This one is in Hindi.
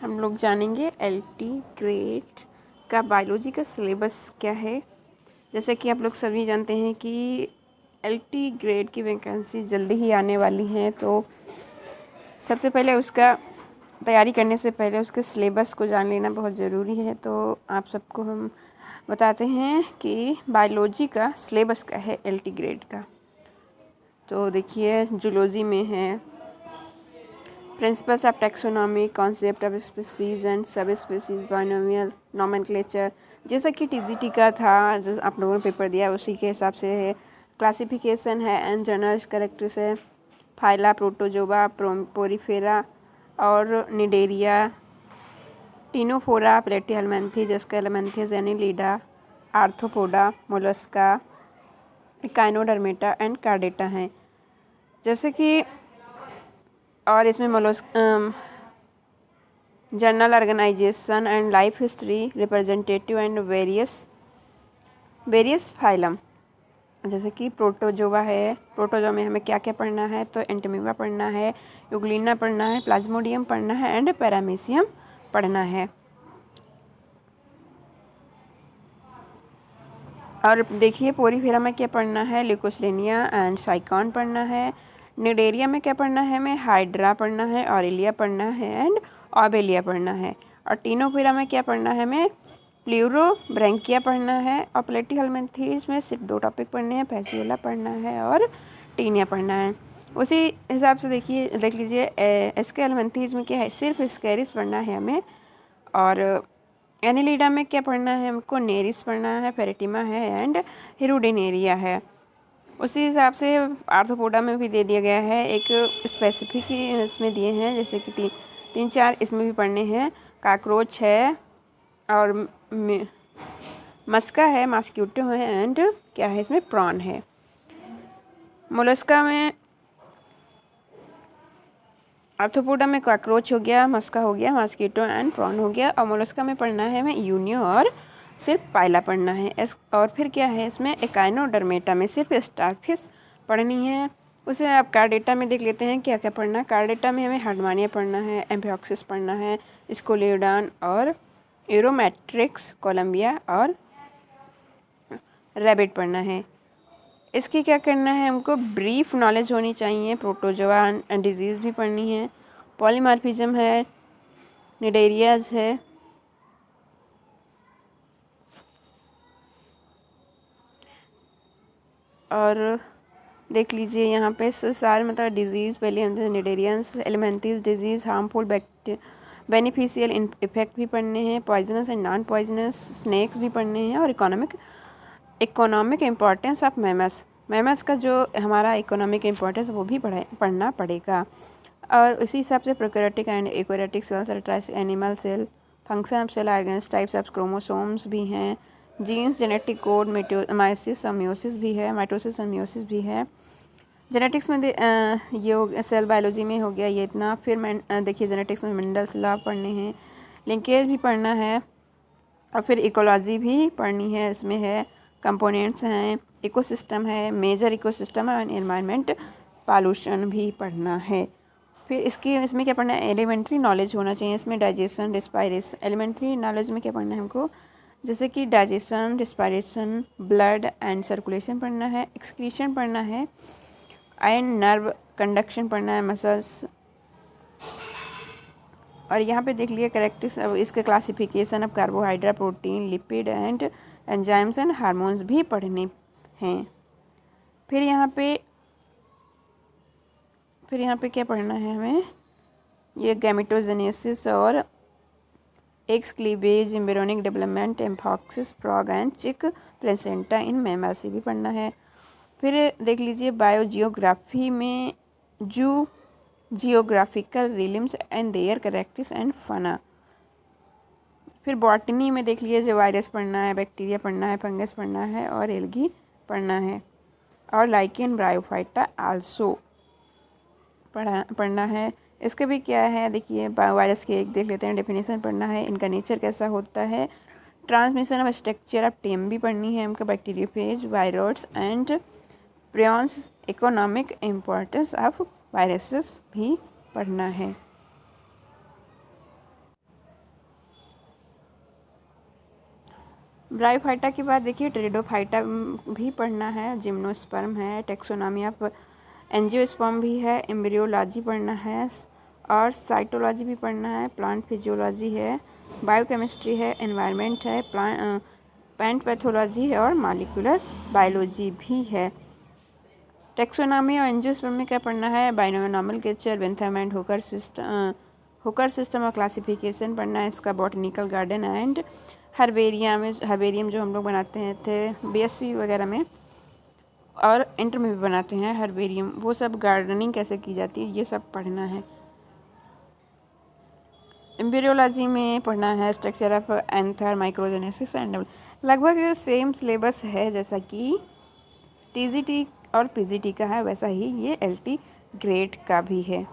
हम लोग जानेंगे एलटी ग्रेड का बायोलॉजी का सिलेबस क्या है। जैसे कि आप लोग सभी जानते हैं कि एलटी ग्रेड की वैकेंसी जल्दी ही आने वाली है, तो सबसे पहले उसका तैयारी करने से पहले उसके सिलेबस को जान लेना बहुत ज़रूरी है। तो आप सबको हम बताते हैं कि बायोलॉजी का सिलेबस क्या है एलटी ग्रेड का। तो देखिए, जूलॉजी में है principles of taxonomy, concept of species and sub species, binomial nomenclature, जैसा कि टीजीटी का था जो आप लोगों ने पेपर दिया उसी के हिसाब से है। क्लासिफिकेशन है एंड जनरल कैरेक्टर्स है, फाइला, प्रोटोजोआ, पोरीफेरा और Cnidaria, Ctenophora, Platyhelminthes, Aschelminthes, Annelida, Arthropoda, Mollusca, Echinodermata and Chordata हैं। जैसे कि और इसमें जर्नल ऑर्गेनाइजेशन एंड life history, representative and various phylum. जैसे कि प्रोटोजोआ है, प्रोटोजोआ में हमें क्या क्या पढ़ना है, तो एंटोमीवा पढ़ना है, यूग्लिना पढ़ना है, प्लाज्मोडियम पढ़ना है एंड पैरामीशियम पढ़ना है। और देखिए, पोरीफेरा में क्या पढ़ना है, ल्यूकोस्लेनिया एंड साइकॉन पढ़ना है। निडेरिया में क्या पढ़ना है, हमें हाइड्रा पढ़ना है, ऑरेलिया पढ़ना है एंड ऑबेलिया पढ़ना है। और टीनोफेरा में क्या पढ़ना है, हमें प्लूरोब्रैंकिया पढ़ना है। और प्लेटीहेलमिन्थेस में सिर्फ 2 टॉपिक पढ़ने हैं, फैसियोला पढ़ना है और टीनिया पढ़ना है। उसी हिसाब से देख लीजिए, एस्केलेमिन्थेस में क्या है, सिर्फ स्कैरिस पढ़ना है हमें। और एनिलिडा में क्या पढ़ना है हमको, नेरिस पढ़ना है, फेरेटिमा है एंड हिरुडिनेरिया है। उसी हिसाब से आर्थ्रोपोडा में भी दे दिया गया है, एक स्पेसिफिक इसमें दिए हैं, जैसे कि 3-4 इसमें भी पढ़ने हैं। काकरोच है और मस्का है, मॉस्किटो है एंड क्या है इसमें, प्रॉन है। मोलस्का में आर्थ्रोपोडा में कॉकरोच हो गया, मस्का हो गया, मॉस्किटो एंड प्रॉन हो गया। और मोलस्का में पढ़ना है हमें यूनियो और सिर्फ पाइला पढ़ना है। और फिर क्या है इसमें, इकाइनोडर्मेटा में सिर्फ स्टारफिश पढ़नी है। उसे आप कार्डेटा में देख लेते हैं क्या क्या पढ़ना है। कार्डेटा में हमें हार्डमानिया पढ़ना है, एम्फिऑक्सिस पढ़ना है, स्कोलियोडॉन और एरोमेट्रिक्स, कोलम्बिया और रैबिट पढ़ना है। इसकी क्या करना है, हमको ब्रीफ नॉलेज होनी चाहिए। प्रोटोजोआ डिजीज़ भी पढ़नी है, पॉलीमॉर्फिज्म है, निडेरियाज है, और देख लीजिए यहाँ पे सारे मतलब डिजीज़ पहले हम cnidarians, helminths disease, harmful beneficial effect भी पढ़ने हैं, poisonous and non poisonous snakes भी पढ़ने हैं। और इकोनॉमिक इम्पोर्टेंस ऑफ मैमस का जो हमारा इकोनॉमिक इम्पोर्टेंस वो भी पढ़ना पड़ेगा। और उसी हिसाब से prokaryotic and eukaryotic cells, animal cell, function of cell organs, types of chromosomes भी हैं, जीन्स, जेनेटिक कोड, माइटोसिस और मियोसिस भी है। जेनेटिक्स में ये सेल बायोलॉजी में हो गया ये इतना। फिर देखिए, जेनेटिक्स में मेंडल्स लॉ पढ़ने हैं, लिंकेज भी पढ़ना है, और फिर इकोलॉजी भी पढ़नी है। इसमें है कंपोनेंट्स हैं, इकोसिस्टम है, मेजर इकोसिस्टम है, और एनवायरनमेंट पॉल्यूशन भी पढ़ना है। फिर इसमें क्या पढ़ना है, एलिमेंट्री नॉलेज होना चाहिए इसमें, डाइजेशन, रिस्पायरेशन। एलिमेंट्री नॉलेज में क्या पढ़ना है हमको, जैसे कि digestion, respiration, blood and circulation पढ़ना है, एक्सक्रीशन पढ़ना है, एंड नर्व कंडक्शन पढ़ना है, मसल्स। और यहाँ पे देख लिया करेक्टिस, अब इसके classification of carbohydrate, protein, lipid and enzymes and hormones भी पढ़ने हैं। फिर यहाँ पे क्या पढ़ना है हमें, ये गैमेटोजेनेसिस और eggs cleavage, embryonic development, amphioxus, frog and chick placenta in mammals भी पढ़ना है। फिर देख लीजिए बायोजियोग्राफी में geographical realms and their characters and fauna. फिर बॉटनी में देख लीजिए, जो वायरस पढ़ना है, बैक्टीरिया पढ़ना है, फंगस पढ़ना है और एल्गी पढ़ना है। और लाइकेन, ब्रायोफाइटा आल्सो पढ़ना है। इसके भी क्या है, देखिए वायरस के एक देख लेते हैं, डेफिनेशन पढ़ना है, इनका नेचर कैसा होता है, ट्रांसमिशन ऑफ स्ट्रक्चर ऑफ टेम भी पढ़नी है हमको, bacteriophage, viroids and prions, economic importance of viruses भी पढ़ना है। ब्रायोफाइटा के बाद देखिए टेरिडोफाइटा भी पढ़ना है, जिम्नोस्पर्म है, टेक्सोनॉमी ऑफ एंजियोस्पर्म भी है, एम्ब्रियोलॉजी पढ़ना है और साइटोलॉजी भी पढ़ना है, प्लांट फिजियोलॉजी है, बायोकेमिस्ट्री है, एनवायरनमेंट है, प्लांट पैथोलॉजी है और मॉलिक्यूलर बायोलॉजी भी है। टेक्सोनॉमी और एंजियोस्पर्म में क्या पढ़ना है? Binomial nomenclature, Bentham and Hooker system और क्लासिफिकेशन पढ़ना है इसका, बॉटनिकल गार्डन एंड हर्बेरियम जो हम लोग बनाते हैं थे बीएससी वगैरह में और इंटर में भी बनाते हैं हर्बेरियम, वो सब गार्डनिंग कैसे की जाती है ये सब पढ़ना है। एम्ब्रियोलॉजी में पढ़ना है structure of anther, microgenesis and लगभग सेम सिलेबस है जैसा कि टीजीटी और पीजीटी का है, वैसा ही ये एलटी ग्रेड का भी है।